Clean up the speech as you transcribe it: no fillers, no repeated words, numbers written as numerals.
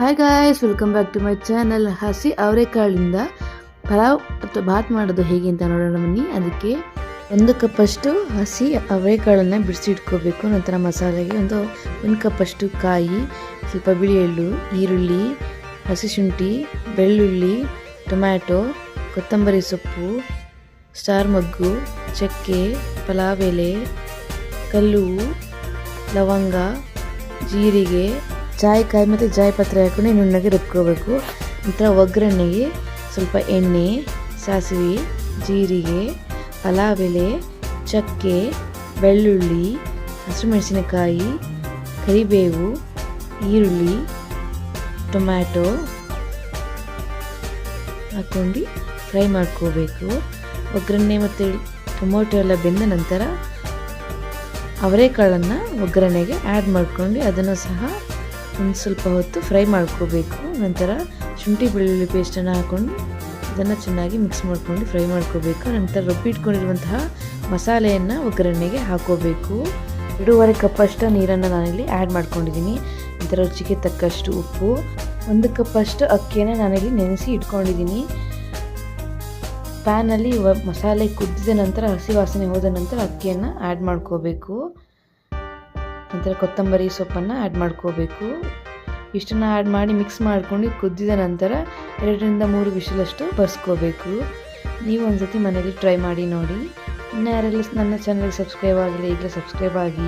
Hi guys, welcome back to my channel. ಹಸಿ ಅವರೆಕಾಳಿಂದ ಪಲಾವ್ ಅಥವಾ ಬಾತ್ ಮಾಡೋದು ಹೇಗೆ ಅಂತ ನೋಡೋಣ ಬನ್ನಿ. ಅದಕ್ಕೆ 1 ಕಪ್ಪಷ್ಟು ಹಸಿ ಅವರೆಕಾಳನ್ನು ಬಿಡಿಸಿ ಇಟ್ಕೋಬೇಕು. ನಂತರ ಮಸಾಲೆಗೆ 1 ಕಪ್ಪಷ್ಟು ಕಾಯಿ, ಸ್ವಲ್ಪ ಬಿಳಿ ಎಳ್ಳು, ಈರುಳ್ಳಿ, ಹಸಿ ಶುಂಠಿ, ಬೆಳ್ಳುಳ್ಳಿ, ಟೊಮ್ಯಾಟೊ, ಕೊತ್ತಂಬರಿ ಸೊಪ್ಪು, ಸ್ಟಾರ್ ಮಗ್ಗು, ಚಕ್ಕೆ, ಪಲಾವ್ ಎಲೆ, ಕಲ್ಲು, ಲವಂಗ, ಜೀರಿಗೆ, ಜಾಯಿಕಾಯಿ ಮತ್ತು ಜಾಯಿಪತ್ರೆ ಹಾಕೊಂಡು ನುಣ್ಣಗೆ ರುಬ್ಕೋಬೇಕು. ನಂತರ ಒಗ್ಗರಣೆಗೆ ಸ್ವಲ್ಪ ಎಣ್ಣೆ, ಸಾಸಿವೆ, ಜೀರಿಗೆ, ಪಲಾವ್ ಎಲೆ, ಚಕ್ಕೆ, ಬೆಳ್ಳುಳ್ಳಿ, ಹಸಿಮೆಣಸಿನಕಾಯಿ, ಕರಿಬೇವು, ಈರುಳ್ಳಿ, ಟೊಮ್ಯಾಟೊ ಹಾಕ್ಕೊಂಡು ಫ್ರೈ ಮಾಡ್ಕೋಬೇಕು. ಒಗ್ಗರಣೆ ಮತ್ತು ಟೊಮೊಟೊ ಎಲ್ಲ ಬೆಂದ ನಂತರ ಅವರೆಕಾಳನ್ನು ಒಗ್ಗರಣೆಗೆ ಆ್ಯಡ್ ಮಾಡ್ಕೊಂಡು ಅದನ್ನು ಸಹ ಒಂದು ಸ್ವಲ್ಪ ಹೊತ್ತು ಫ್ರೈ ಮಾಡ್ಕೋಬೇಕು. ನಂತರ ಶುಂಠಿ ಬೆಳ್ಳುಳ್ಳಿ ಪೇಸ್ಟನ್ನು ಹಾಕ್ಕೊಂಡು ಅದನ್ನು ಚೆನ್ನಾಗಿ ಮಿಕ್ಸ್ ಮಾಡ್ಕೊಂಡು ಫ್ರೈ ಮಾಡ್ಕೋಬೇಕು. ನಂತರ ರುಬ್ಬಿಟ್ಕೊಂಡಿರುವಂತಹ ಮಸಾಲೆಯನ್ನು ಒಗ್ಗರಣೆಗೆ ಹಾಕೋಬೇಕು. 2.5 ಕಪ್ಪಷ್ಟು ನೀರನ್ನು ನಾನಿಲ್ಲಿ ಆ್ಯಡ್ ಮಾಡ್ಕೊಂಡಿದ್ದೀನಿ. ನಂತರ ರುಚಿಗೆ ತಕ್ಕಷ್ಟು ಉಪ್ಪು, 1 ಕಪ್ಪಷ್ಟು ಅಕ್ಕಿಯನ್ನು ನಾನಿಲ್ಲಿ ನೆನೆಸಿ ಇಟ್ಕೊಂಡಿದ್ದೀನಿ. ಪ್ಯಾನಲ್ಲಿ ಮಸಾಲೆ ಕುದಿದ ನಂತರ ಹಸಿ ವಾಸನೆ ಹೋದ ನಂತರ ಅಕ್ಕಿಯನ್ನು ಆ್ಯಡ್ ಮಾಡ್ಕೋಬೇಕು. ನಂತರ ಕೊತ್ತಂಬರಿ ಸೊಪ್ಪನ್ನು ಆ್ಯಡ್ ಮಾಡ್ಕೋಬೇಕು. ಇಷ್ಟನ್ನು ಆ್ಯಡ್ ಮಾಡಿ ಮಿಕ್ಸ್ ಮಾಡ್ಕೊಂಡು ಕುದಿದ ನಂತರ 2ರಿಂದ 3 ವಿಷಲಷ್ಟು ಬರ್ಸ್ಕೋಬೇಕು. ನೀವು ಒಂದು ಸತಿ ಮನೇಲಿ ಟ್ರೈ ಮಾಡಿ ನೋಡಿ. ಇನ್ನು ಯಾರೆಲ್ಲ ನನ್ನ ಚಾನಲ್ಗೆ ಸಬ್ಸ್ಕ್ರೈಬ್ ಆಗಿಲ್ಲ ಈಗಲೇ ಸಬ್ಸ್ಕ್ರೈಬ್ ಆಗಿ.